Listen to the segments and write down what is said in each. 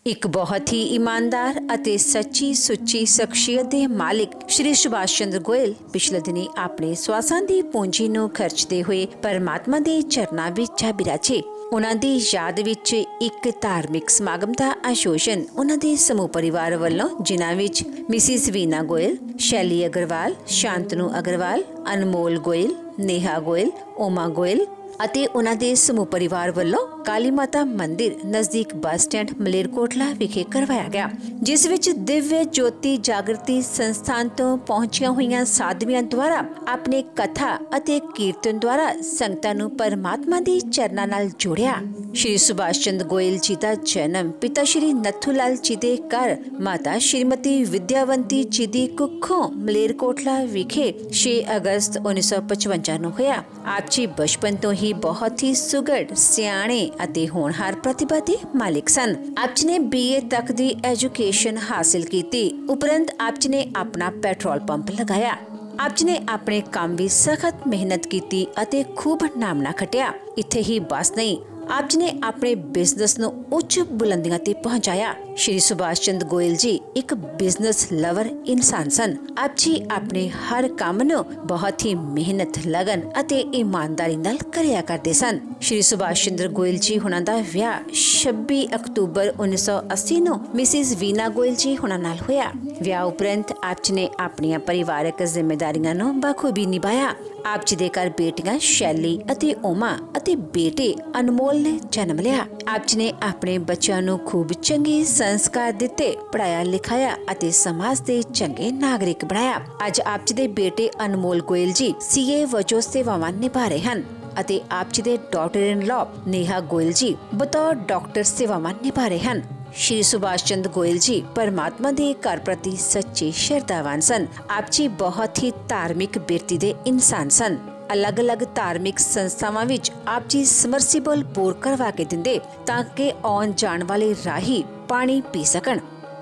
ਇੱਕ ਬਹੁਤ ਹੀ ਇਮਾਨਦਾਰ ਅਤੇ ਸੱਚੀ ਸੁੱਚੀ ਸ਼ਖਸੀਅਤ ਦੇ ਮਾਲਿਕ ਸ਼੍ਰੀ ਸੁਭਾਸ਼ ਚੰਦਰ ਗੋਇਲ ਪਿਛਲੇ ਦਿਨੀ ਆਪਣੇ ਸਵਾਸਾਂ ਦੀ ਪੂੰਜੀ ਨੂੰ ਖਰਚਦੇ ਹੋਏ ਪਰਮਾਤਮਾ ਦੇ ਚਰਨਾਂ ਵਿੱਚ ਜਾ ਬਿਰਾਜੇ। ਉਹਨਾਂ ਦੀ ਯਾਦ ਵਿੱਚ ਇੱਕ ਧਾਰਮਿਕ ਸਮਾਗਮ ਦਾ ਆਯੋਜਨ ਉਹਨਾਂ ਦੇ ਸਮੂਹ ਪਰਿਵਾਰ ਵੱਲੋਂ, ਜਿਨ੍ਹਾਂ ਵਿੱਚ ਮਿਸਿਸ ਵੀਨਾ ਗੋਇਲ, ਸ਼ੈਲੀ ਅਗਰਵਾਲ, ਸ਼ਾਂਤਨੂ ਅਗਰਵਾਲ, ਅਨਮੋਲ ਗੋਇਲ, ਨੇਹਾ ਗੋਇਲ, ਓਮਾ ਗੋਇਲ ਅਤੇ ਉਹਨਾਂ ਦੇ ਸਮੂਹ ਪਰਿਵਾਰ ਵੱਲੋਂ ਕਾਲੀ ਮਾਤਾ ਮੰਦਿਰ ਨਜ਼ਦੀਕ ਬੱਸ ਸਟੈਂਡ ਮਲੇਰਕੋਟਲਾ ਵਿਖੇ ਕਰਵਾਇਆ ਗਿਆ, ਜਿਸ ਵਿੱਚ ਦਿਵਯ ਜੋਤੀ ਜਾਗਰਤੀ ਸੰਸਥਾਨ ਤੋਂ ਪਹੁੰਚੀਆਂ ਹੋਈਆਂ ਸਾਧਵੀਆਂ ਦੁਆਰਾ ਆਪਣੇ ਕਥਾ ਅਤੇ ਕੀਰਤਨ ਦੁਆਰਾ ਸੰਗਤਾਂ ਨੂੰ ਪਰਮਾਤਮਾ ਦੇ ਚਰਨਾਂ ਨਾਲ ਜੋੜਿਆ। ਸ਼੍ਰੀ ਸੁਭਾਸ਼ ਚੰਦਰ ਗੋਇਲ ਜੀ ਦਾ ਜਨਮ ਪਿਤਾ ਸ਼੍ਰੀ ਨੱਥੂ ਲਾਲ ਜੀ ਦੇ ਘਰ ਮਾਤਾ ਸ਼੍ਰੀਮਤੀ ਵਿਦਿਆਵੰਤੀ ਜੀ ਦੀ ਕੁੱਖੋਂ ਮਲੇਰਕੋਟਲਾ ਵਿਖੇ 6 ਅਗਸਤ 1955 ਨੂੰ ਹੋਇਆ। ਆਪ ਜੀ ਬਚਪਨ ਤੋਂ ਹੀ ਬਹੁਤ ਹੀ ਸੁਘੜ, ਸਿਆਣੇ ਅਤੇ ਹੋਣਹਾਰ ਪ੍ਰਤਿਭਾ ਦੇ ਮਾਲਿਕ ਸਨ। ਆਪ ਜੀ ਨੇ BA ਤੱਕ ਦੀ ਐਜੂਕੇਸ਼ਨ ਹਾਸਿਲ ਕੀਤੀ। ਉਪਰੰਤ ਆਪ ਜੀ ਨੇ ਆਪਣਾ ਪੈਟਰੋਲ ਪੰਪ ਲਗਾਇਆ। ਆਪ ਜੀ ਨੇ ਆਪਣੇ ਕੰਮ ਵਿੱਚ ਸਖਤ ਮਿਹਨਤ ਕੀਤੀ ਅਤੇ ਖੂਬ ਨਾਮਣਾ ਖੱਟਿਆ। ਇੱਥੇ ਹੀ ਬਸ ਨਹੀਂ, ਆਪ ਜੀ ਨੇ ਆਪਣੇ ਬਿਜ਼ਨਸ ਨੂੰ ਉੱਚ ਬੁਲੰਦੀਆਂ ਤੇ ਪਹੁੰਚਾਇਆ। ਸ਼੍ਰੀ ਸੁਭਾਸ਼ ਚੰਦਰ ਗੋਇਲ ਜੀ ਇੱਕ ਬਿਜ਼ਨਸ ਲਵਰ ਇਨਸਾਨ ਸਨ। ਆਪ ਜੀ ਆਪਣੇ ਹਰ ਕੰਮ ਨੂੰ ਬਹੁਤ ਹੀ ਮਿਹਨਤ, ਲਗਨ ਅਤੇ ਇਮਾਨਦਾਰੀ ਨਾਲ ਕਰਿਆ ਕਰਦੇ ਸਨ। ਸ਼੍ਰੀ ਸੁਭਾਸ਼ ਚੰਦਰ ਗੋਇਲ ਜੀ ਹੁਣਾਂ ਦਾ ਵਿਆਹ 26 ਅਕਤੂਬਰ 1980 ਨੂੰ ਮਿਸਿਸ ਵੀਨਾ ਗੋਇਲ ਜੀ ਹੁਣਾਂ ਨਾਲ ਹੋਇਆ। ਵਿਆਹ ਉਪਰੰਤ ਆਪ ਜੀ ਨੇ ਆਪਣੀਆਂ ਪਰਿਵਾਰਕ ਜ਼ਿੰਮੇਦਾਰੀਆਂ ਨੂੰ ਬਖੂਬੀ ਨਿਭਾਇਆ। ਆਪ ਜੀ ਦੇ ਘਰ ਬੇਟੀਆਂ ਸ਼ੈਲੀ ਅਤੇ ਓਮਾ ਅਤੇ ਬੇਟੇ ਅਨਮੋਲ ਨੇ ਜਨਮ ਲਿਆ। ਆਪ ਜੀ ਨੇ ਆਪਣੇ ਬੱਚਿਆਂ ਨੂੰ ਖੂਬ ਚੰਗੇ ਸੰਸਕਾਰ ਦਿੱਤੇ, ਪੜਾਇਆ ਲਿਖਾਇਆ ਅਤੇ ਸਮਾਜ ਦੇ ਚੰਗੇ ਨਾਗਰਿਕ ਬਣਾਇਆ। ਅੱਜ ਆਪ ਜੀ ਦੇ ਬੇਟੇ ਅਨਮੋਲ ਗੋਇਲ ਜੀ CA ਵਜੋਂ ਸੇਵਾਵਾਂ ਨਿਭਾ ਰਹੇ ਹਨ ਅਤੇ ਆਪ ਜੀ ਦੇ daughter in law Neha Goyal ji ਬਤੌਰ ਡਾਕਟਰ ਸੇਵਾਵਾਂ ਨਿਭਾ ਰਹੇ ਹਨ। ਸ਼੍ਰੀ ਸੁਭਾਸ਼ ਚੰਦਰ ਗੋਇਲ ਜੀ ਪਰਮਾਤਮਾ ਦੇ ਘਰ ਪ੍ਰਤੀ ਸੱਚੇ ਸ਼ਰਧਾਵਾਨ ਸਨ। ਆਪ ਜੀ ਬਹੁਤ ਹੀ ਧਾਰਮਿਕ ਬਿਰਤੀ ਦੇ ਇਨਸਾਨ ਸਨ। ਅਲੱਗ-ਅਲੱਗ ਧਾਰਮਿਕ ਸੰਸਥਾਵਾਂ ਵਿੱਚ ਆਪ ਜੀ ਸਮਰਸੀਬਲ ਬੋਰ ਕਰਵਾ ਕੇ ਦਿੰਦੇ ਤਾਂ ਕਿ ਆਉਣ ਜਾਣ ਵਾਲੇ ਰਾਹੀ ਪਾਣੀ ਪੀ ਸਕਣ।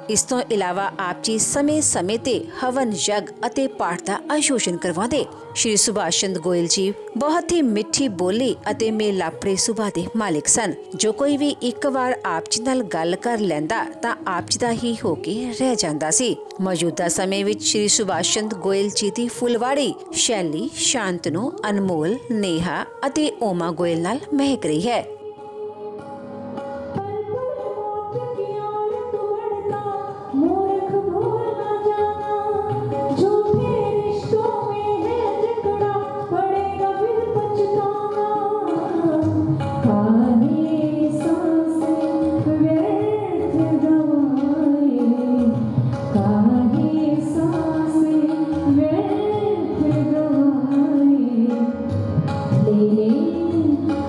ਇਸ ਤੋਂ ਇਲਾਵਾ ਆਪ ਜੀ ਸਮੇਂ-ਸਮੇਂ ਤੇ ਹਵਨ ਯੱਗ ਅਤੇ ਪਾਠ ਦਾ ਆਯੋਜਨ ਕਰਵਾਉਂਦੇ। ਸ਼੍ਰੀ ਸੁਭਾਸ਼ ਚੰਦਰ ਗੋਇਲ ਜੀ ਬਹੁਤ ਹੀ ਮਿੱਠੀ ਬੋਲੀ ਅਤੇ ਮੇਲਾਪਰੇ ਸੁਭਾਅ ਦੇ ਮਾਲਿਕ ਸਨ। ਜੋ ਕੋਈ ਵੀ ਇੱਕ ਵਾਰ ਆਪ ਜੀ ਨਾਲ ਗੱਲ ਕਰ ਲੈਂਦਾ ਤਾਂ ਆਪ ਜੀ ਦਾ ਹੀ ਹੋ ਕੇ ਰਹਿ ਜਾਂਦਾ ਸੀ। ਮੌਜੂਦਾ ਸਮੇਂ ਵਿੱਚ ਸ਼੍ਰੀ ਸੁਭਾਸ਼ ਚੰਦਰ ਗੋਇਲ ਜੀ ਦੀ ਫੁਲਵਾੜੀ ਸ਼ੈਲੀ, ਸ਼ਾਂਤਨੂ, ਅਨਮੋਲ, ਨੇਹਾ ਅਤੇ ਓਮਾ ਗੋਇਲ ਨਾਲ ਮਹਿਕ ਰਹੀ ਹੈ।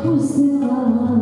उसका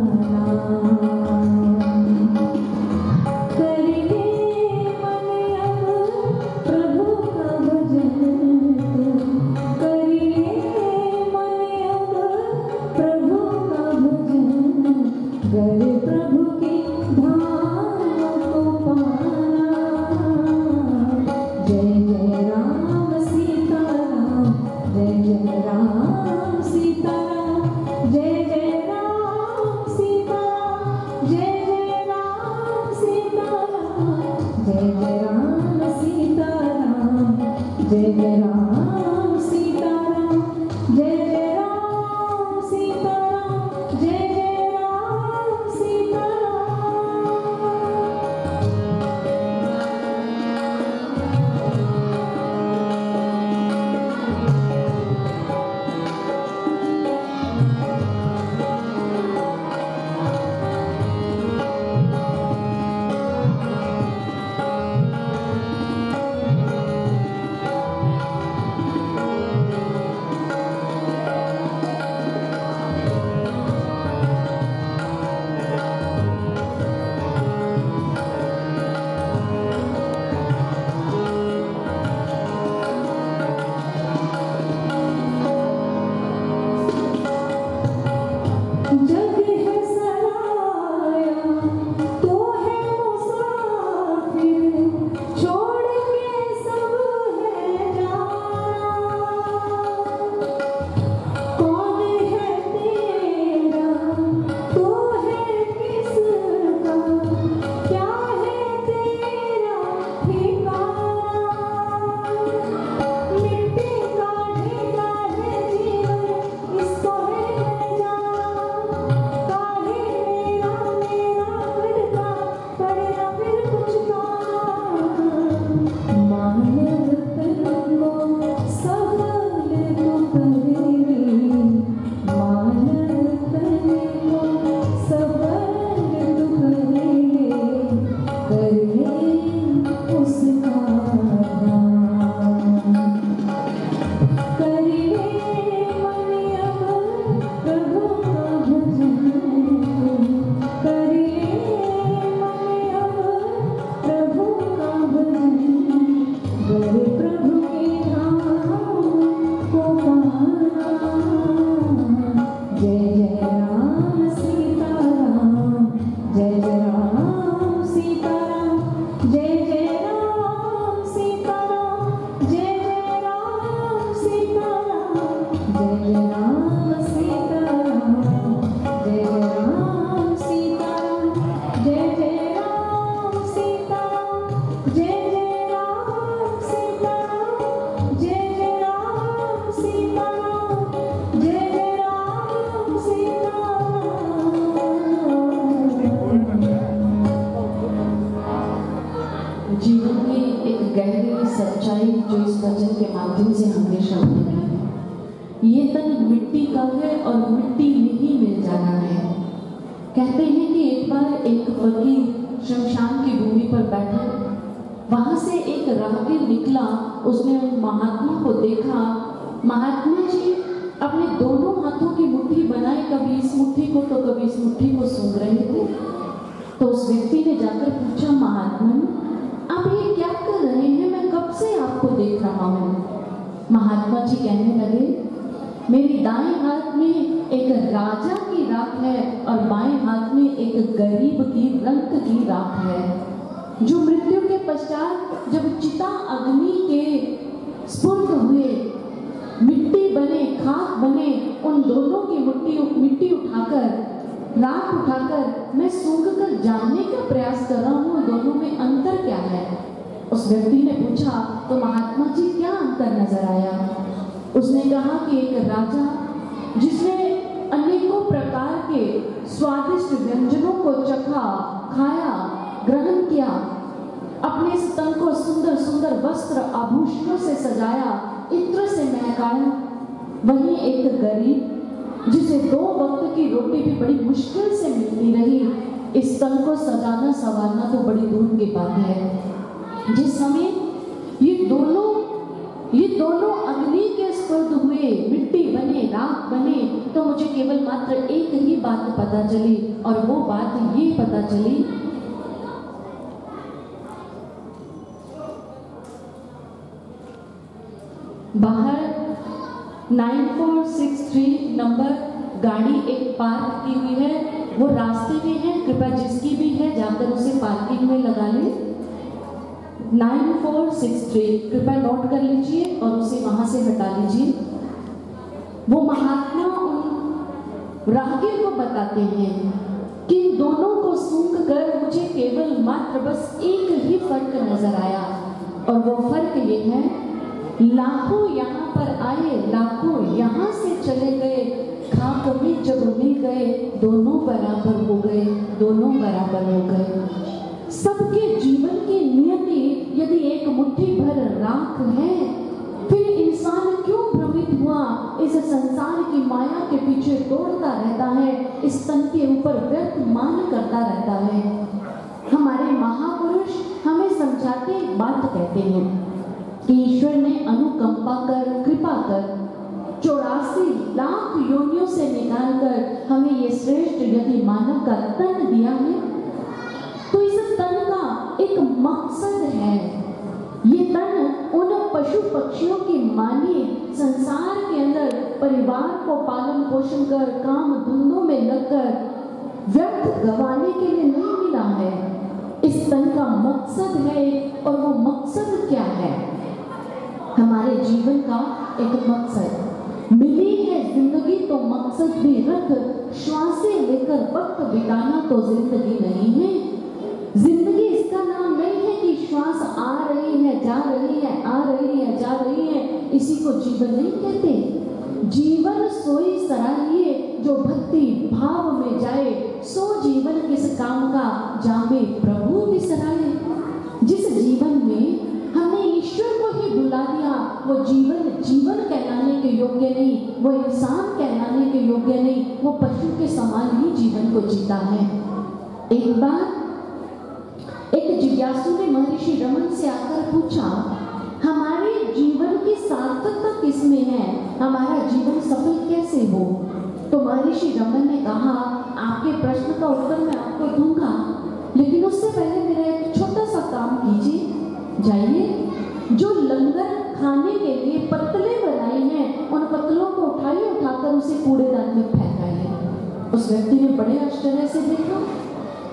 मिट्टी का है और मिट्टी में ही मिल जाना है। कहते हैं कि एक बार एक फकीर शमशान की भूमि पर बैठा, वहां से एक राहगीर निकला। उसने उन महात्मा को देखा। महात्मा जी अपने दोनों हाथों की मुट्ठी बनाए, कभी इस मुट्ठी को तो कभी इस मुट्ठी को सूंघ रहे थे। तो उस व्यक्ति ने जाकर पूछा, महात्मा आप ये क्या कर रहे हैं? मैं कब से आपको देख रहा हूँ। महात्मा जी कहने लगे, मेरी दाएं हाथ में एक राजा की राख है और बाएं हाथ में एक गरीब की रंक की राख है, जो मृत्यु के पश्चात जब चिता अग्नि के स्फुर्द हुए, मिट्टी बने, खाक बने, उन दोनों की मिट्टी उठाकर, राख उठाकर मैं सूंघ कर जानने का प्रयास कर रहा हूँ, दोनों में अंतर क्या है। उस व्यक्ति ने पूछा, तो महात्मा जी क्या अंतर नजर आया? उसने कहा कि एक राजा जिसने अनेकों प्रकार के स्वादिष्ट व्यंजनों को चखा, खाया, ग्रहण किया, अपने इस तन को सुंदर सुंदर वस्त्र आभूषणों से सजाया, इत्र से महकाया। वहीं एक गरीब जिसे 2 वक्त की रोटी भी बड़ी मुश्किल से मिलती रही, इस तन को सजाना संवारना तो बड़ी दूर की बात है। जिस समय ये दोनों अग्नि के स्पर्ध हुए, मिट्टी बने, राख बने, तो मुझे केवल मात्र एक ही बात पता चली, और वो बात ये पता चली, बाहर 9463 नंबर गाड़ी एक पार्क की हुई है, वो रास्ते में है। कृपया जिसकी भी है जाकर उसे पार्किंग में लगा ले। 9463 कृपया नोट कर लीजिए और उसे वहां से हटा लीजिए। वो महात्मा उन राहगीर को बताते हैं कि इन दोनों को सूंघ कर मुझे केवल मात्र बस एक ही फर्क नजर आया, और वो फर्क ये है, लाखों यहाँ पर आए, लाखों यहाँ से चले गए, खाक में जब मिल गए, दोनों बराबर हो गए, दोनों बराबर हो गए। सबके जीवन की नियति यदि एक मुट्ठी भर राख है, फिर इंसान क्यों भ्रमित हुआ, इस संसार की माया के पीछे दौड़ता रहता है, इस तन के ऊपर व्यर्थ मान करता रहता है। हमारे महापुरुष हमें समझाते एक बात कहते हैं कि ईश्वर ने अनुकंपा कर, कृपा कर 84 लाख योनियों से निकालकर हमें ये श्रेष्ठ यदि मानव का तन दिया है, तो इस तन का एक मकसद है। ये तन उन पशु पक्षियों की मानी संसार के अंदर परिवार को पालन पोषण कर, काम धंधों में लगकर व्यर्थ गंवाने के लिए नहीं मिला है। इस तन का मकसद है, और वो मकसद क्या है? हमारे जीवन का एक मकसद मिली है जिंदगी, तो मकसद भी रख, श्वासें लेकर वक्त बिताना तो जिंदगी नहीं है। जिंदगी इसका नाम नहीं है कि श्वास आ रही है, जा रही है, आ रही है, जा रही है, इसी को जीवन नहीं कहते। जीवन सोई सराहिए जो भक्ति भाव में जाए, सो जीवन किस काम का जामे प्रभु विसराए। जिस जीवन में हमने ईश्वर को ही भुला दिया, वो जीवन कहलाने के योग्य नहीं, वो इंसान कहलाने के योग्य नहीं, वो पशु के समान ही जीवन को जीता है। एक बार एक जिज्ञासु ने महर्षि रमन से आकर पूछा, हमारे जीवन की सार्थकता किसमें है, हमारा जीवन सफल कैसे हो? तो महर्षि रमन ने कहा, आपके प्रश्न का उत्तर मैं आपको दूंगा, लेकिन उससे पहले मेरा एक छोटा सा काम कीजिए। जाइए, जो लंगर खाने के लिए पत्तले बनाए हैं, उन पत्तलों को उठाकर उसे कूड़ेदान में फेंकाइए। उस व्यक्ति ने बड़े आश्चर्य से देखा,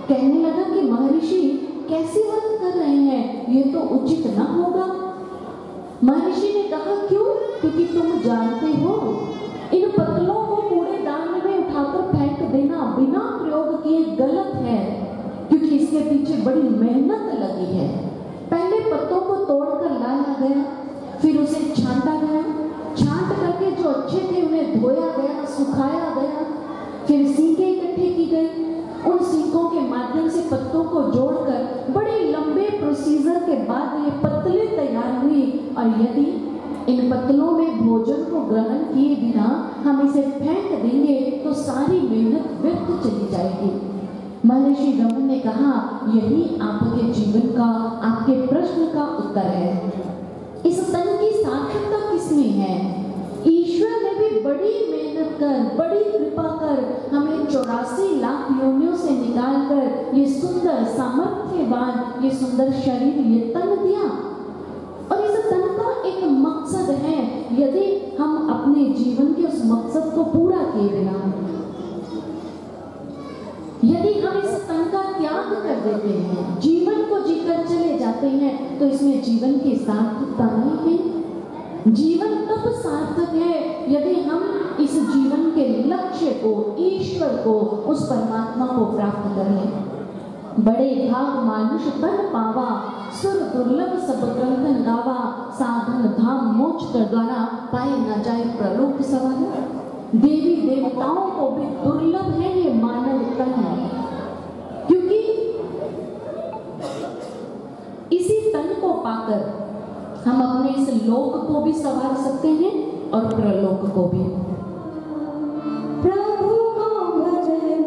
कहने लगा कि महर्षि कैसी बात कर रहे हैं, ये तो उचित न होगा। महर्षि ने कहा, क्यों? क्योंकि तुम जानते हो इन पत्तलों को कूड़ेदान में उठाकर फेंक देना बिना प्रयोग किए गलत है, क्योंकि इसके पीछे बड़ी मेहनत लगी है। पहले पत्तों को तोड़कर लाया गया, फिर उसे छांटा गया, छांट करके जो अच्छे थे उन्हें धोया गया, सुखाया गया, फिर सीकें इकट्ठी की गई। उन सीकों के माध्यम से पत्तों को जोड़कर बड़े लंबे प्रोसीजर के बाद ये पत्तलें तैयार हुई। और यदि इन पत्तलों में भोजन को ग्रहण किए बिना हम इसे फेंक देंगे तो सारी मेहनत व्यर्थ चली जाएगी। महर्षि रमन ने कहा, यही आपके जीवन का, आपके प्रश्न का उत्तर है। इस तन की सार्थकता किसमें है? ईश्वर ने भी बड़ी मेहनत कर, बड़ी कृपा कर हमें 84 लाख योनियों से निकाल कर ये सुंदर सामर्थ्यवान, ये सुंदर शरीर, ये तन दिया। और इस तन का एक मकसद है। यदि हम अपने जीवन के उस मकसद को पूरा किए बिना, यदि हम इस तन का त्याग कर देते हैं, जीवन को जीकर चले जाते हैं, तो इसमें जीवन की सार्थकता नहीं है। जीवन तब सार्थक है यदि हम इस जीवन के लक्ष्य को, ईश्वर को, उस परमात्मा को प्राप्त कर लें। बड़े भाग मानुष तन पावा, सुर दुर्लभ सब ग्रंथन गावा, साधन धाम मोक्ष कर द्वारा, पाए न जाए प्रलोक सवन। देवी देवताओं को भी दुर्लभ है ये मानव तन, क्योंकि इसी तन को पाकर हम अपने इस लोक को भी संवार सकते हैं और प्रलोक को भी। प्रभु को भजन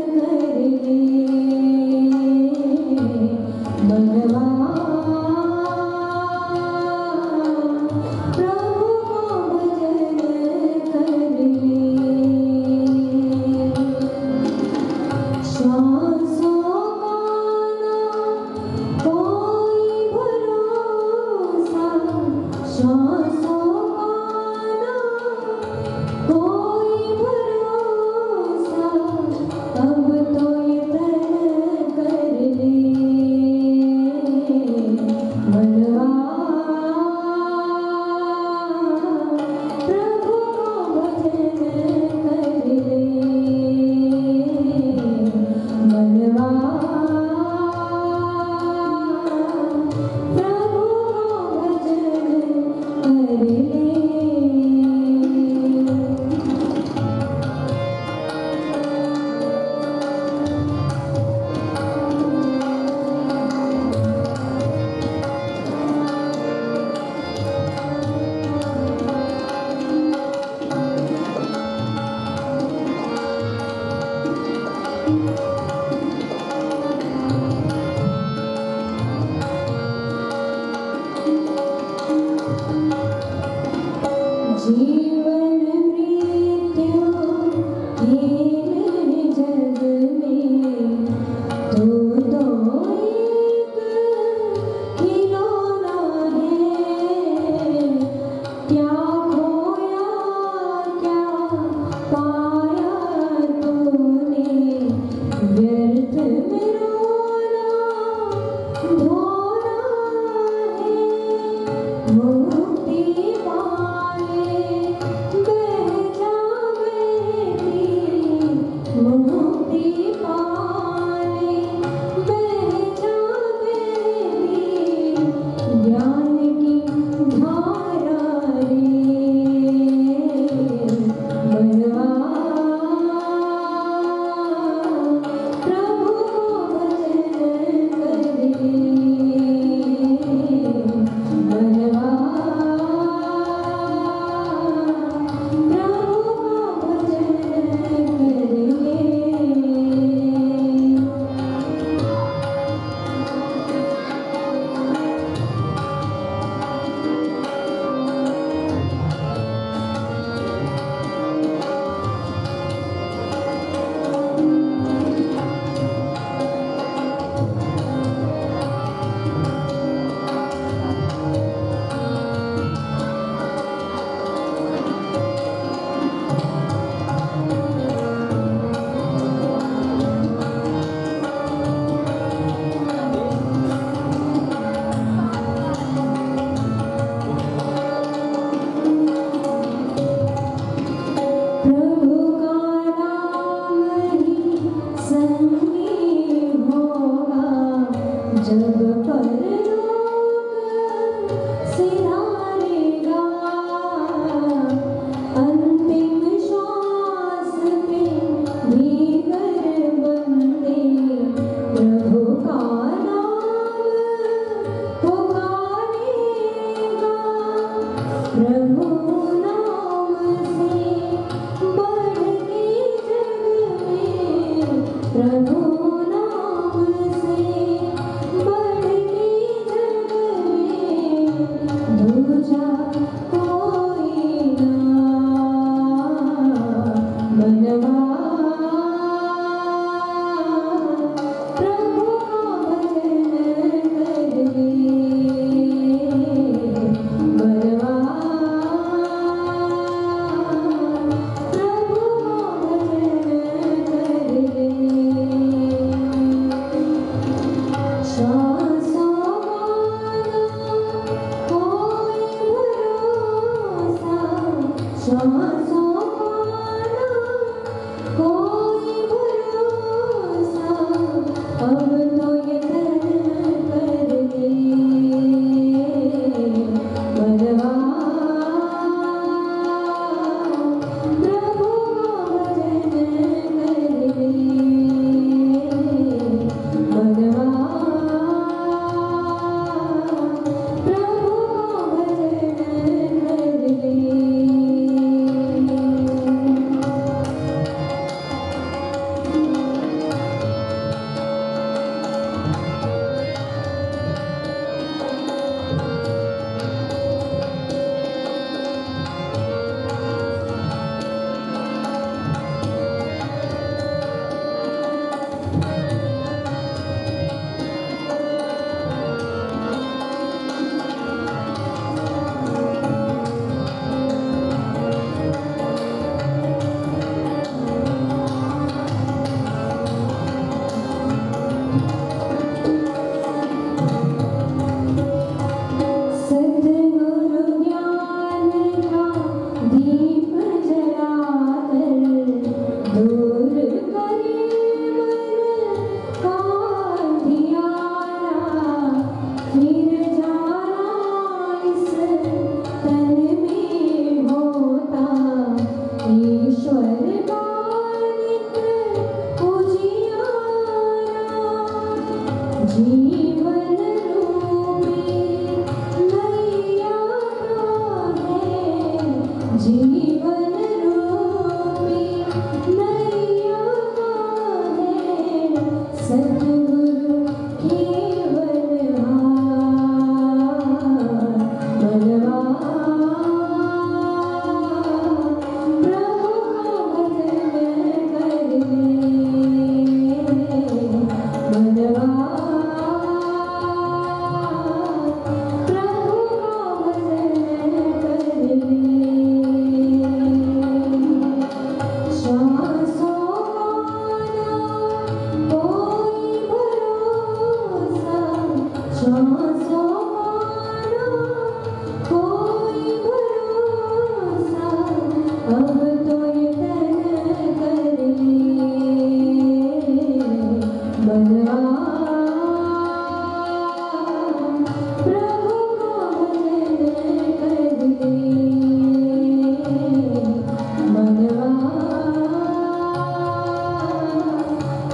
करके मनवा, प्रभु को भजन करके श्वासों का ना कोई भरोसा, श्वासों का ना प्रभु नाम से बढ़ के जग में दूजा कोई ना मनवा प्रभु का भजन कर ले मनवा प्रभु का भजन कर ले श्वासों माना कोई भरोसा श्वासों माना कोई भरोसा अब तो ये तन कर ले मनवा प्रभु का भजन कर ले मनवा प्रभु का भजन कर ले सद्गुरु ज्ञान का दीप जलाकर दूर करे मन का अंधियारा फिर जाना इस तन में होता ईश्वर का नित्य उजियारा जीवन रूपी नैया है जीवन रूपी नैया है सद्गुरु केवल मनवा प्रभु का भजन कर ले मनवा प्रभु का भजन कर ले श्वासों माना कोई भरोसा श्वासों माना कोई भरोसा अब तो ये तन कर ले मनवा प्रभु का भजन कर ले मनवा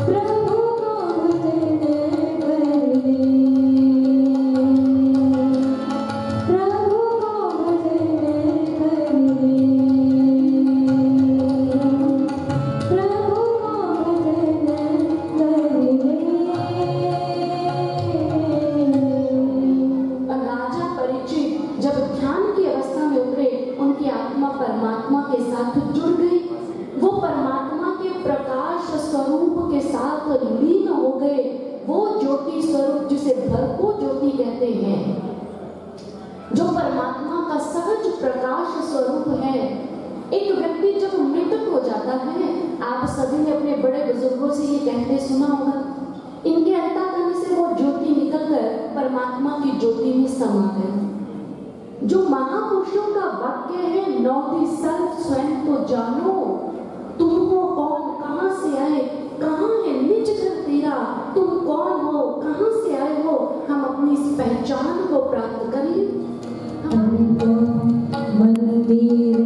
प्रभु का भजन कर ले प्रभु का भजन कर ले प्रभु का भजन कर ले। राजा परीक्षित जब ध्यान की अवस्था में उतरे उनकी आत्मा परमात्मा के साथ जुड़ गई। वो परमात्मा के प्रकाश स्वरूप के साथ लीन हो गए। वो ज्योति स्वरूप जिसे भरपूर ज्योति कहते हैं, जो परमात्मा का सहज प्रकाश स्वरूप है। एक व्यक्ति जब मृतक हो जाता है, आप सभी ने अपने बड़े बुजुर्गों से ये कहते सुना होगा, इनके अंतःकरण से वो ज्योति निकलकर परमात्मा की ज्योति में समा गए। जो महापुरुषों का वाक्य है, नौ सेल्फ स्वयं को जानो, तुम हो कौन, कहाँ से आए, कहाँ है निज घर तेरा, तुम कौन हो, कहाँ से आए हो, हम अपनी इस पहचान को प्राप्त करिए। हम तो मंदिर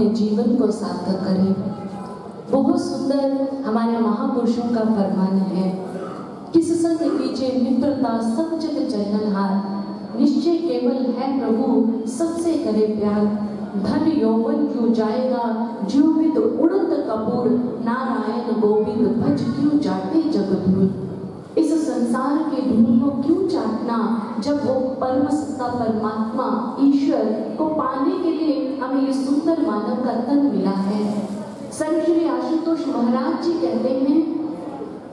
जीवन को सार्थक करें। बहुत सुंदर हमारे महापुरुषों का फरमान है, किस संग कीजिए मित्रता सब जग चरणहार, निश्चय केवल है प्रभु सबसे करे प्यार। धन यौवन क्यों जाएगा जीवित उड़ंत कपूर, नारायण गोविंद भज क्यों जाते जग दूर। इस संसार के धूल को क्यों चाटना, जब वो परम सत्ता परमात्मा ईश्वर को पाने के लिए हमें ये सुंदर मानव का तन मिला है। संत श्री आशुतोष महाराज जी कहते हैं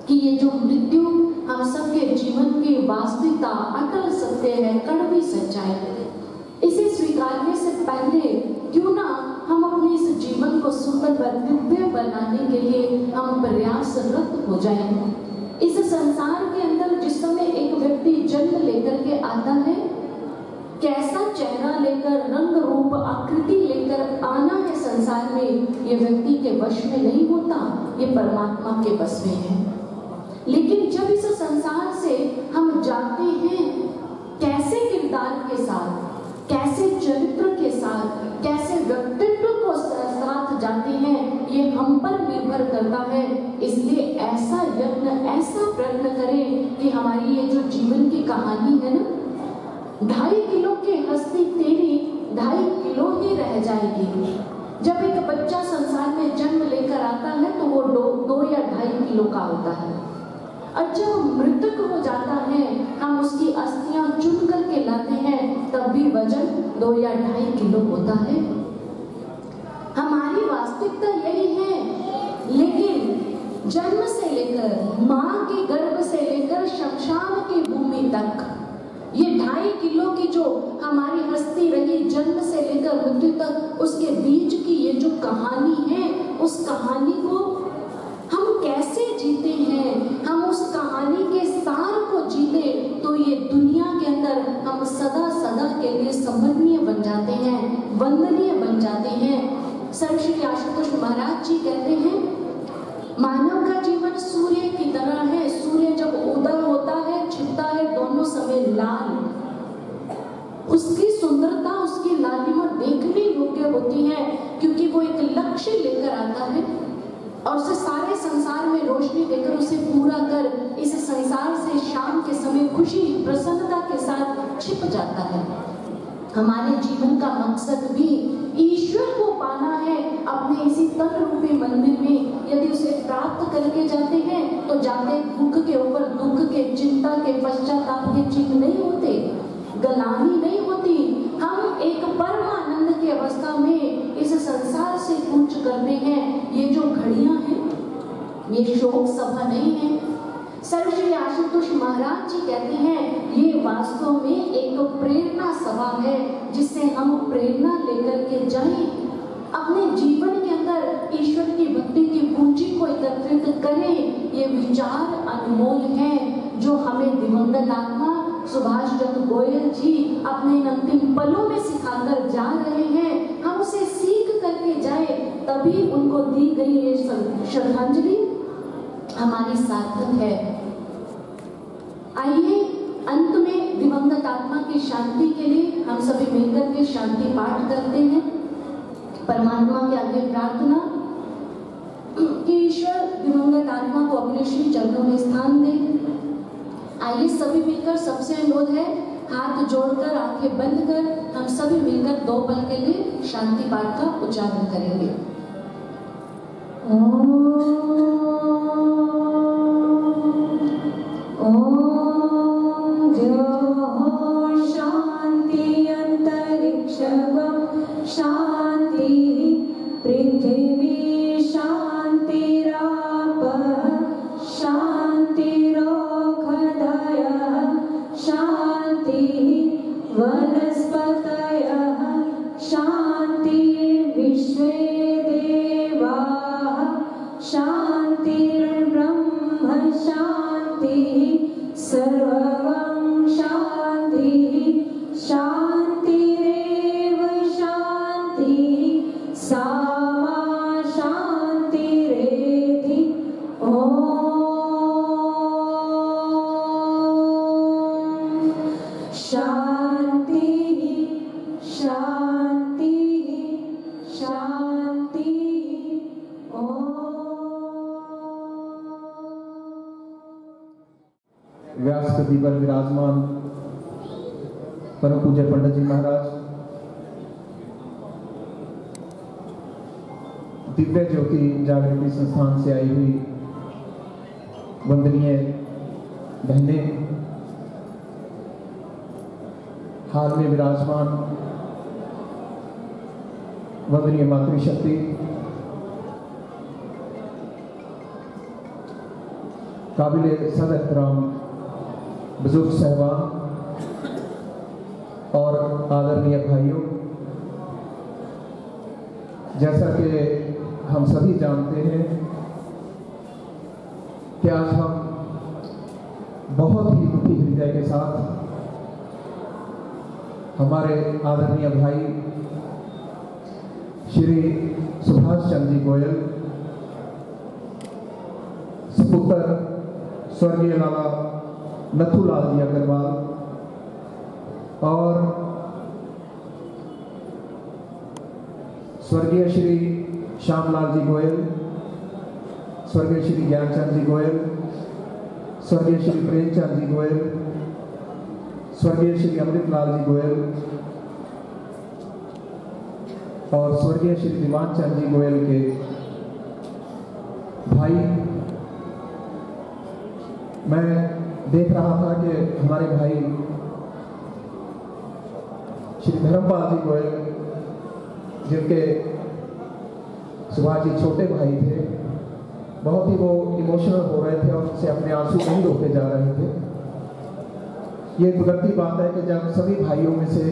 कि ये जो मृत्यु हम सबके जीवन की वास्तविकता अटल सत्य है, कड़वी सच्चाई। इसे स्वीकारने से पहले क्यों ना हम अपने इस जीवन को सुंदर व दिव्य बनाने के लिए हम प्रयासरत हो जाएं। इस संसार के अंदर जिस समय एक व्यक्ति जन्म लेकर के आता है, कैसा चेहरा लेकर, रंग रूप आकृति लेकर आना है संसार में, ये व्यक्ति के वश में नहीं होता, ये परमात्मा के बस में है। लेकिन जब इस संसार से हम जाते हैं, कैसे किरदार के साथ, कैसे चरित्र के साथ, कैसे ये हम पर निर्भर करता है। इसलिए ऐसा यत्न, ऐसा प्रयत्न करें कि हमारी ये जो जीवन की कहानी है ना, 2.5 किलो की हस्ती तेरी 2.5 किलो ही रह जाएगी। जब एक बच्चा संसार में जन्म लेकर आता है तो वो 2 या 2.5 किलो का होता है, और जब मृतक हो जाता है, हम उसकी अस्थियां चुन करके लाते हैं, तब भी वजन 2 या 2.5 किलो होता है। हमारी वास्तविकता यही है, लेकिन जन्म से लेकर, माँ के गर्भ से लेकर शमशान की भूमि तक, ये 2.5 किलो की जो हमारी हस्ती रही, जन्म से लेकर मृत्यु तक, उसके बीच की ये जो कहानी है, उस कहानी को हम कैसे जीते हैं, हम उस कहानी के सार को जीते तो ये दुनिया के अंदर हम सदा सदा के लिए स्मरणीय बन जाते हैं, वंदनीय बन जाते हैं। श्री आशुतोष महाराज जी कहते हैं, मानव का जीवन सूर्य की तरह है। सूर्य जब उदय होता है, छिपता है, दोनों समय लाल, उसकी सुंदरता, उसकी लालिमा देखने योग्य होती है, क्योंकि वो एक लक्ष्य लेकर आता है और उसे सारे संसार में रोशनी देकर उसे पूरा कर इस संसार से शाम के समय खुशी प्रसन्नता के साथ छिप जाता है। हमारे जीवन का मकसद भी ईश्वर को पाना है, अपने इसी तन रूपी मंदिर में। यदि उसे प्राप्त करके जाते हैं तो जाते दुख के ऊपर दुख के, चिंता के, पश्चाताप के चिन्ह नहीं होते, गलानी नहीं होती। हम एक परमानंद की अवस्था में इस संसार से कूच करते हैं। ये जो घड़ियां हैं, ये शोक सभा नहीं है। श्री आशुतोष महाराज जी कहते हैं, ये वास्तव में एक प्रेरणा सभा है, जिससे हम प्रेरणा लेकर के जाएं, अपने जीवन के अंदर ईश्वर की भक्ति की पूंजी को एकत्रित करें। ये विचार अनमोल हैं, जो हमें दिवंगत आत्मा सुभाष चंद्र गोयल जी अपने इन अंतिम पलों में सिखाकर जा रहे हैं। हम उसे सीख करके जाए, तभी उनको दी गई ये श्रद्धांजलि हमारी सार्थक है। आइए अंत में दिवंगत आत्मा की शांति के लिए हम सभी मिलकर के शांति पाठ करते हैं। परमात्मा के आगे प्रार्थना कि ईश्वर दिवंगत आत्मा को अपने श्री चरणों में स्थान दे। आइए सभी मिलकर, सबसे अनुरोध है, हाथ जोड़कर, आंखें बंद कर हम सभी मिलकर 2 पल के लिए शांति पाठ का उच्चारण करेंगे। शांति अंतरिक्षं शांति पृथ्वी शांतिरापः शांतिरोषधयः शांति वनस्पतयः शांतिर्विश्वे देवाः शांतिर्ब्रह्म शांतिः सर्वं शांतिः शांतिरेव शांतिः सा मा शांतिरेधि। ओम शांतिः शांतिः शांतिः। ओम व्यासगद्दी पर विराजमान परम पूज्य पंडित जी महाराज, दिव्य ज्योति जागृति संस्थान से आई हुई वंदनीय बहनें, हाल में विराजमान वंदनीय मातृशक्ति, काबिल सद एहतराम बुजुर्ग साहबान और आदरणीय भाइयों, जैसा कि हम सभी जानते हैं कि आज हम बहुत ही दुखी हृदय के साथ हमारे आदरणीय भाई श्री सुभाष चंद्र जी गोयल, सुपुत्र स्वर्गीय लाला नथुलाल जी अग्रवाल और स्वर्गीय श्री श्यामलाल जी गोयल, स्वर्गीय श्री ज्ञानचंद जी गोयल, स्वर्गीय श्री प्रेमचंद जी गोयल, स्वर्गीय श्री अमृतलाल जी गोयल और स्वर्गीय श्री दीवान चंद जी गोयल के भाई। मैं देख रहा था कि हमारे भाई श्री धर्मपाल जी गोयल, जिनके सुभाष जी छोटे भाई थे, बहुत ही वो इमोशनल हो रहे थे और उनसे अपने आंसू नहीं रोके जा रहे थे। ये कुदरती बात है कि जब सभी भाइयों में से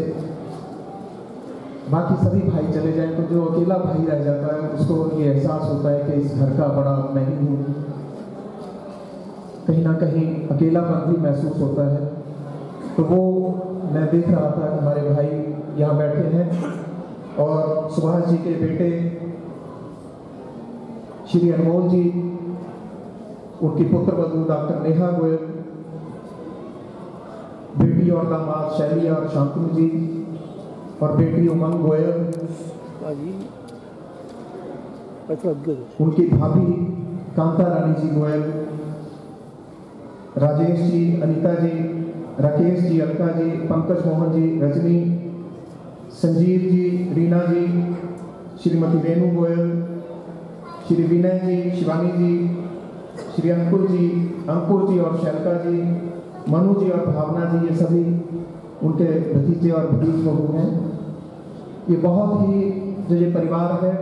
बाकी सभी भाई चले जाएं तो जो अकेला भाई रह जाता है उसको ये एहसास होता है कि इस घर का बड़ा मैं ही हूँ, कहीं ना कहीं अकेलापन भी महसूस होता है। तो वो मैं देख रहा था कि हमारे भाई यहाँ बैठे हैं और सुभाष जी के बेटे श्री अनमोल जी, उनकी पुत्र वधू डॉक्टर नेहा गोयल, बेटी और दामाद शैली और शांतनु जी और बेटी उमंग गोयल, उनकी भाभी कांता रानी जी गोयल, राजेश जी, अनीता जी, राकेश जी, अलका जी, पंकज मोहन जी, रजनी, संजीव जी, रीना जी, श्रीमती रेणु गोयल, श्री विनय जी, शिवानी जी, श्री अंकुर जी और शैलका जी, मनु जी और भावना जी, ये सभी उनके भतीजे और भतीज बहू हैं। ये बहुत ही जो ये परिवार है,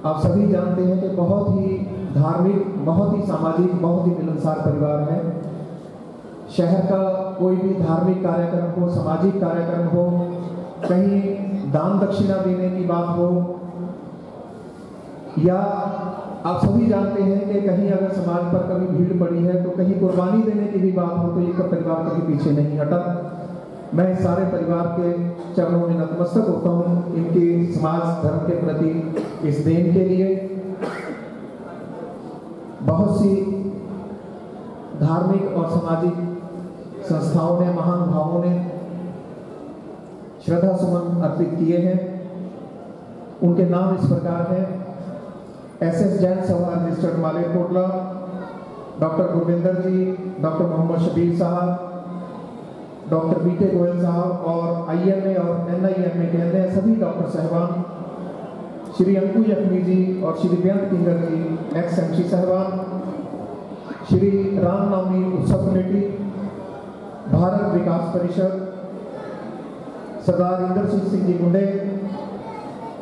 आप सभी जानते हैं कि बहुत ही धार्मिक, बहुत ही सामाजिक, बहुत ही मिलनसार परिवार है। शहर का कोई भी धार्मिक कार्यक्रम हो, सामाजिक कार्यक्रम हो, कहीं दान दक्षिणा देने की बात हो, या आप सभी जानते हैं कि कहीं अगर समाज पर कभी भीड़ पड़ी है तो कहीं कुर्बानी देने की भी बात हो तो ये परिवार कभी पीछे नहीं हटा। मैं इस सारे परिवार के चरणों में नतमस्तक होता हूँ इनके समाज धर्म के प्रति इस देन के लिए। बहुत सी धार्मिक और सामाजिक संस्थाओं ने, महानुभावों ने श्रद्धा सुमन अर्पित किए हैं। उनके नाम इस प्रकार हैं: SS जैन सभा रजिस्टर्ड मालेरकोटला, डॉक्टर गुरविंदर जी, डॉक्टर मोहम्मद शबीर साहब, डॉक्टर बीटे गोयल साहब और IMA और NIMA के अन्य सभी डॉक्टर साहबान, श्री अंकु यखमी जी और श्री बेअंत किंगर जी, XMC साहबान, श्री रामनवमी उत्सव कमेटी, भारत विकास परिषद, सरदार इंदर सिंह जी गुंडे,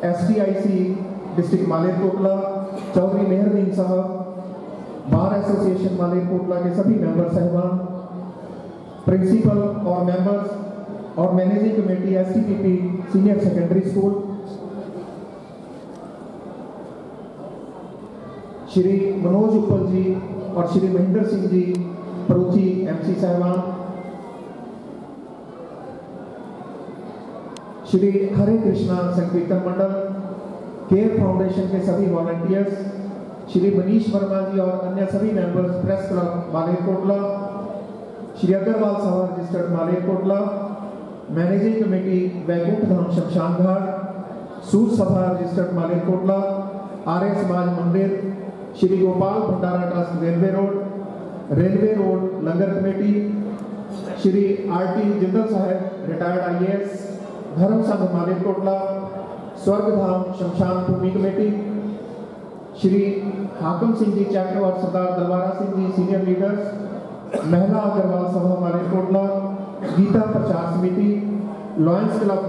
SDIC डिस्ट्रिक्ट मालेरकोटला, चौधरी मेहरदीन साहब, बार एसोसिएशन मालेरकोटला के सभी मेंबर साहिबान, प्रिंसिपल और मेंबर्स और managing committee STPP senior secondary school, Shri Manoj उपल जी और श्री महेंद्र सिंह जी परूथी MC साहिबान, श्री हरे कृष्णा संकीर्तन मंडल, केयर फाउंडेशन के सभी वॉलंटियर्स, श्री मनीष वर्मा जी और अन्य सभी members, press club Malerkotla, Shri Agrawal Sabha registered Malerkotla, managing committee Vaikunth Dham शमशान घाट, सूर सभा रजिस्टर्ड मालेरकोटला, आर्य समाज मंदिर, श्री गोपाल भंडारा ट्रस्ट रेलवे रोड लंगर committee, Shri RT Jindal Sahab retired IAS, Dharam Sangh Malerkotla, Swargdham शमशान भूमि कमेटी, श्री हाकम सिंह जी चैप्टर और सरदार दलवारा सिंह जी सीनियर लीडर्स, महिला अग्रवाल सभा मालेरकोटला, गीता प्रचार समिति, lions club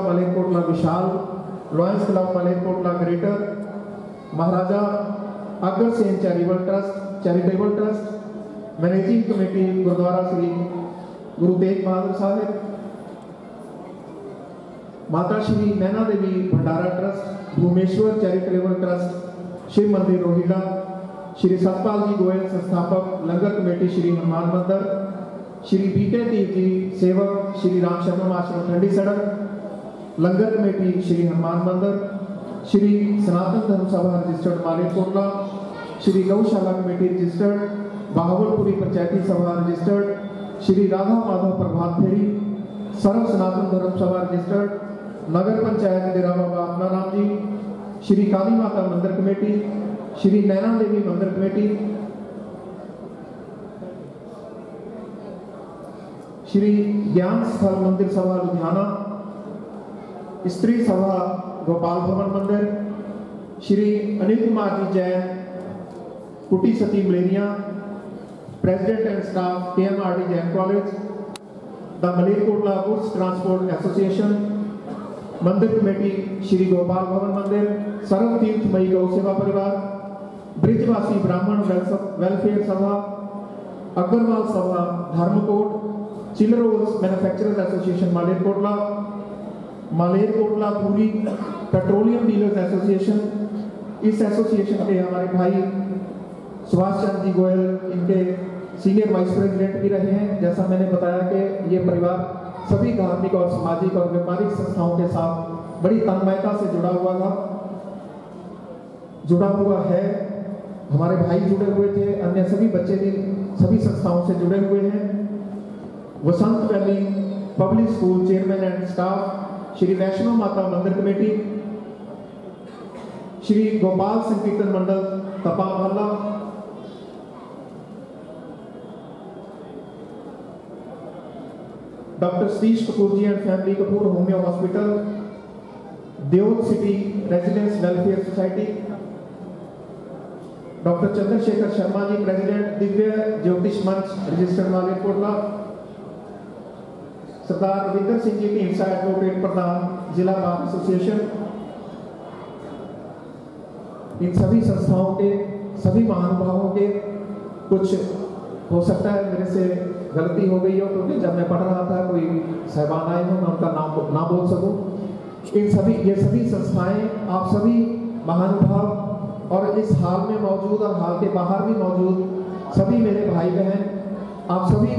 Malerkotla Vishal, lions club Malerkotla greater, Maharaja Agrasen charitable trust, managing committee Gurdwara Shri Guru Tegh Bahadur Sahib, Mata Shri Naina Devi भंडारा trust, Bhumeshwar charitable trust, Shiv मंदिर रोहिला, श्री सतपाल जी गोयल संस्थापक, लंगर कमेटी श्री हनुमान मंदिर, श्री बीके देव जी सेवक, श्री राम शर्मा आश्रम ठंडी सड़क, लंगर कमेटी श्री हनुमान मंदिर, श्री सनातन धर्म सभा रजिस्टर्ड मालेरकोटला, श्री गौशाला कमेटी रजिस्टर्ड, बाहवलपुरी पंचायती सभा रजिस्टर्ड, श्री राधा माधव प्रभात फेरी, सर्व सनातन धर्म सभा रजिस्टर्ड, नगर पंचायत डेरा बाबा अपना राम जी, श्री काली माता मंदिर कमेटी, श्री नैना देवी मंदिर कमेटी, श्री ज्ञान स्थल मंदिर सभा लुधियाना, स्त्री सभा गोपाल भवन मंदिर, श्री अनिल कुमार जी जैन कुटी सती मलेरिया, president and staff KMRD Jain college, the Malerkotla goods transport association, Mandir committee Shri Gopal Bhavan Mandir, सर्व तीर्थमयी गौ सेवा परिवार, ब्रिजवासी ब्राह्मण वेलफेयर सभा, अग्रवाल सभा धर्मकोट, चिलरोल्स मैन्युफैक्चरर्स एसोसिएशन मालेरकोटला पूरी पेट्रोलियम डीलर्स एसोसिएशन। इस एसोसिएशन के हमारे भाई सुभाष चंद्र जी गोयल इनके सीनियर वाइस प्रेसिडेंट भी रहे हैं। जैसा मैंने बताया कि ये परिवार सभी धार्मिक और सामाजिक और व्यापारिक संस्थाओं के साथ बड़ी तन्मयता से जुड़ा हुआ है। हमारे भाई जुड़े हुए थे, अन्य सभी बच्चे भी सभी संस्थाओं से जुड़े हुए हैं। Vasant valley public school chairman and staff, Shri Vaishno Mata Mandir committee, Shri Gopal Sankirtan Mandal Tapa Mohalla, doctor Satish Kapoor ji and family Kapoor homeo hospital, Deol city residence welfare society, doctor Chandrashekhar Sharma ji president Divya Jyotish Manch registered Malerkotla, Sardar Ravinder Singh ji Dhindsa advocate प्रधान जिला बार एसोसिएशन। इन सभी संस्थाओं के सभी महानुभावों के कुछ हो सकता है मेरे से गलती हो गई हो, क्योंकि जब मैं पढ़ रहा था कोई साहबान आए हो मैं उनका नाम ना बोल सकूं। ये सभी संस्थाएं, आप सभी महानुभाव और इस हाल में मौजूद और हाल के बाहर भी मौजूद सभी मेरे भाई बहन, आप सभी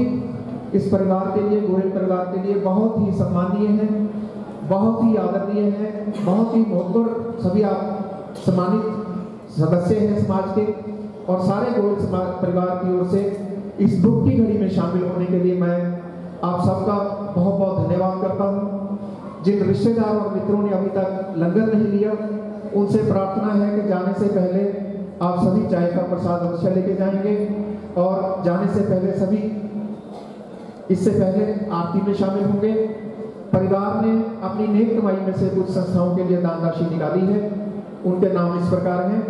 इस परिवार के लिए, गोयल परिवार के लिए बहुत ही सम्मानीय हैं, बहुत ही आदरणीय हैं, बहुत ही मोहतर सभी आप सम्मानित सदस्य हैं समाज के। और सारे गोयल समाज परिवार की ओर से इस दुख की घड़ी में शामिल होने के लिए मैं आप सबका बहुत बहुत धन्यवाद करता हूँ। जिन रिश्तेदार और मित्रों ने अभी तक लंगर नहीं लिया, उनसे प्रार्थना है कि जाने से पहले आप सभी चाय का प्रसाद अवश्य लेके जाएंगे और जाने से पहले सभी इससे पहले आरती में शामिल होंगे। परिवार ने अपनी नेक कमाई में से कुछ संस्थाओं के लिए दान राशि निकाली है, उनके नाम इस प्रकार हैं।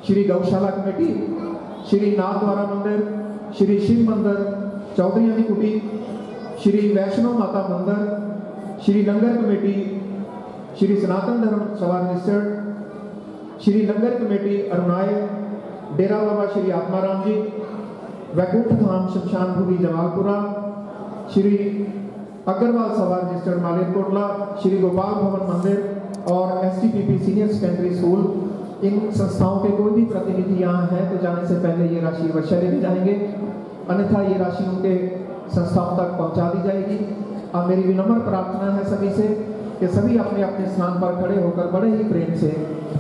श्री गौशाला कमेटी, श्री नाथद्वारा मंदिर, श्री शिव मंदिर चौधरी कुटी, श्री वैष्णो माता मंदिर, श्री लंगर कमेटी, श्री सनातन धर्म सभा रजिस्टर्ड, श्री लंगर कमेटी अरुणाय, डेरा बाबा श्री आत्माराम जी, वैकुंठ धाम शमशान भूमि जमालपुरा, श्री अग्रवाल सभा रजिस्टर्ड मालेरकोटला, श्री गोपाल भवन मंदिर और STPP सीनियर सेकेंडरी स्कूल। इन संस्थाओं के कोई भी प्रतिनिधि यहाँ हैं तो जाने से पहले ये राशि अवश्य लेके जाएंगे, अन्यथा ये राशि उनके संस्थाओं तक पहुँचा दी जाएगी। और मेरी विनम्र प्रार्थना है सभी से कि सभी अपने अपने स्थान पर खड़े होकर बड़े ही प्रेम से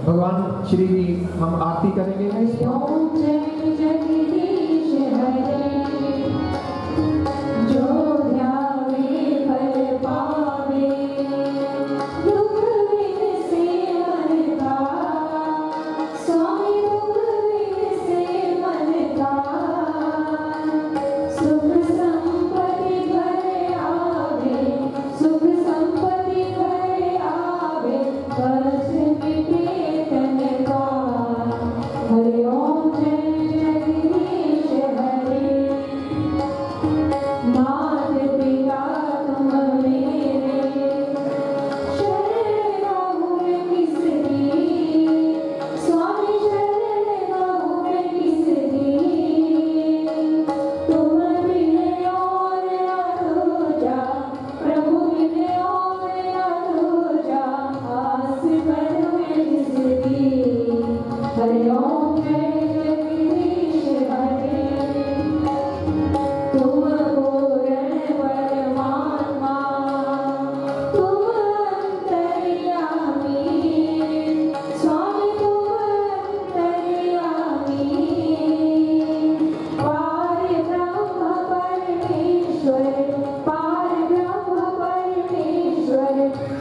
भगवान श्री की हम आरती करेंगे।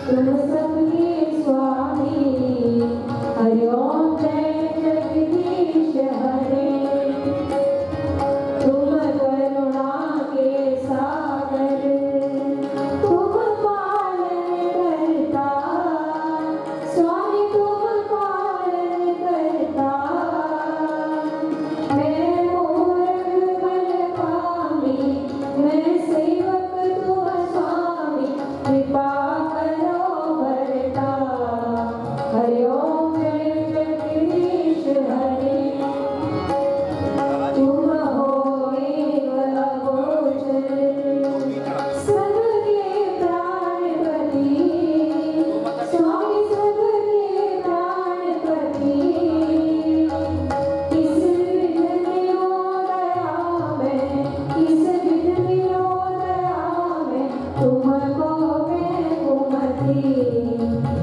तुम सबके स्वामी कृपा करो भरता। हरि ओम जय जगदीश हरे। तुम हो एक अगोचर सबके प्राणपति। स्वामी सबके प्राणपति। किस विध मिलो दया में, किस विध मिलो दया में, तुमको मैं कुमति।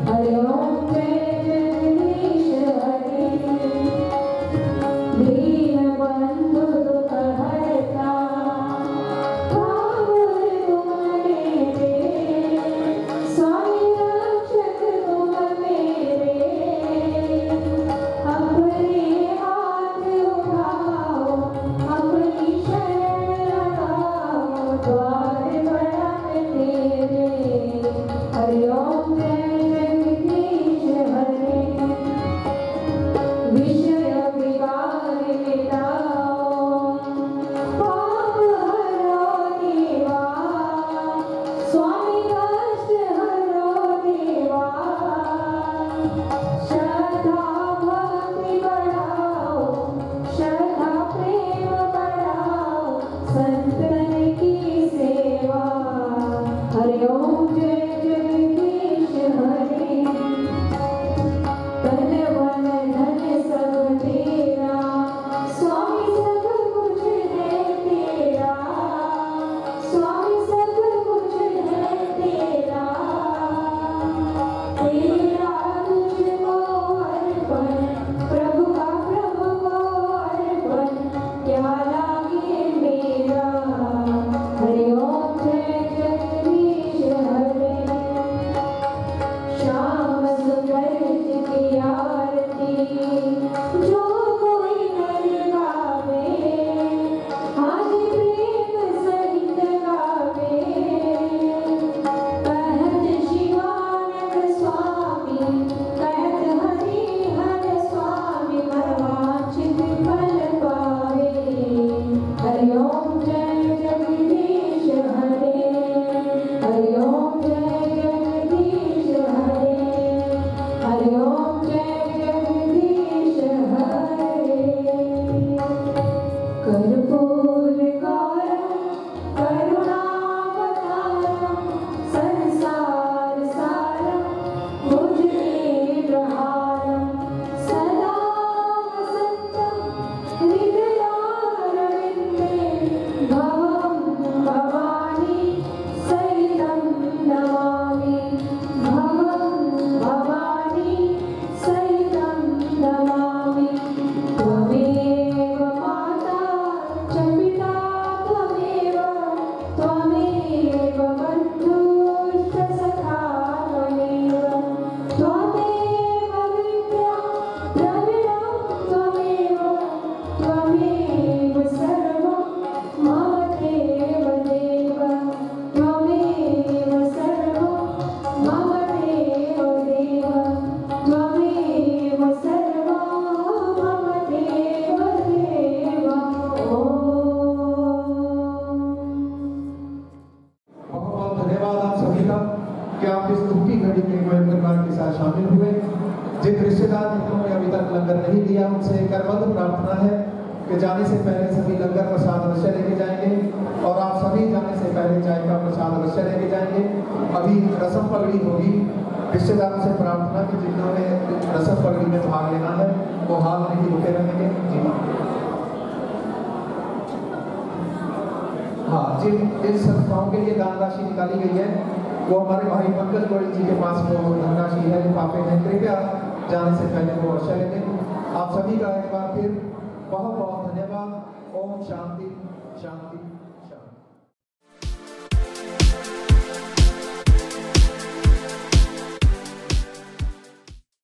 हरि ओम जय जगदीश हरे। दीन बंधु दुख हरता, भावर तुम मेरे। स्वामी रक्षक तुम मेरे। अपने हाथ उठाओ, अपनी शरण लगाओ, द्वार बड़ा है तेरे। हरि ओम जय जगदीश हरे। विषय विकार मिटाओ, पाप हरो देवा। स्वामी कष्ट हरो देवा। श्रद्धा भक्ति बढ़ाओ, श्रद्धा प्रेम बढ़ाओ, संतन की सेवा। हरि ओम जय जगदीश हरे। तन मन धन सब तेरा, स्वामी सब कुछ है तेरा। स्वामी सब कुछ है तेरा। तेरा तुझको अर्पण, प्रभु का प्रभु को अर्पण, क्या लागे मेरा। हरि ओम जय जगदीश हरे। श्याम सुंदर की आरती जो कोई नर गावे, आज प्रेम सहित गावे। कहत शिवानंद स्वामी, कहत हरिहर स्वामी, मनवांछित फल पावे। हरि ओम जय जगदीश हरे। हरि ओम जय जगदीश हरे। हरि ओम जय जगदीश हरे। कर्पूर गौरम करुणावतारम, संसार सारम भुजगेन्द्रहारम, सदा वसन्तं हृदयारविन्दे। भवं भवानी सहितं नमामि। भवं भवानी सहितं नमामि। त्वमेव माता च पिता त्वमेव, त्वमेव बन्धुश्च सखा त्वमेव, त्वमेव विद्या द्रविणं त्वमेव, त्वमेव सर्वं मम देव देव, त्वमेव सर्वं मम देव देव, त्वमेव सर्वं मम देव देव। बहुत बहुत धन्यवाद आप सभी का कि आप इस दुखी घड़ी में हमारे परिवार के साथ शामिल हुए। जिन रिश्तेदार जिन्होंने अभी तक लंगर नहीं दिया, उनसे करबद्ध प्रार्थना है कि जाने से पहले सभी लंगर प्रसाद अवश्य लेके जाएंगे और आप सभी जाने से पहले चाय का प्रसाद अवश्य लेके जाएंगे। अभी रसम पगड़ी होगी। रिश्तेदारों से प्रार्थना कि जिन्होंने रसम पगड़ी में भाग लेना है वो हाल में ही रुके रहेंगे। जी हाँ, जिन संस्थाओं के लिए दान राशि निकाली गई है वो हमारे भाई पंकज गोड़ी जी के पास वो धनराशि है, लिफाफे हैं। कृपया जाने से पहले वो अवश्य लेंगे। आप सभी का एक बार फिर बहुत बहुत धन्यवाद। ओम शांति शांति।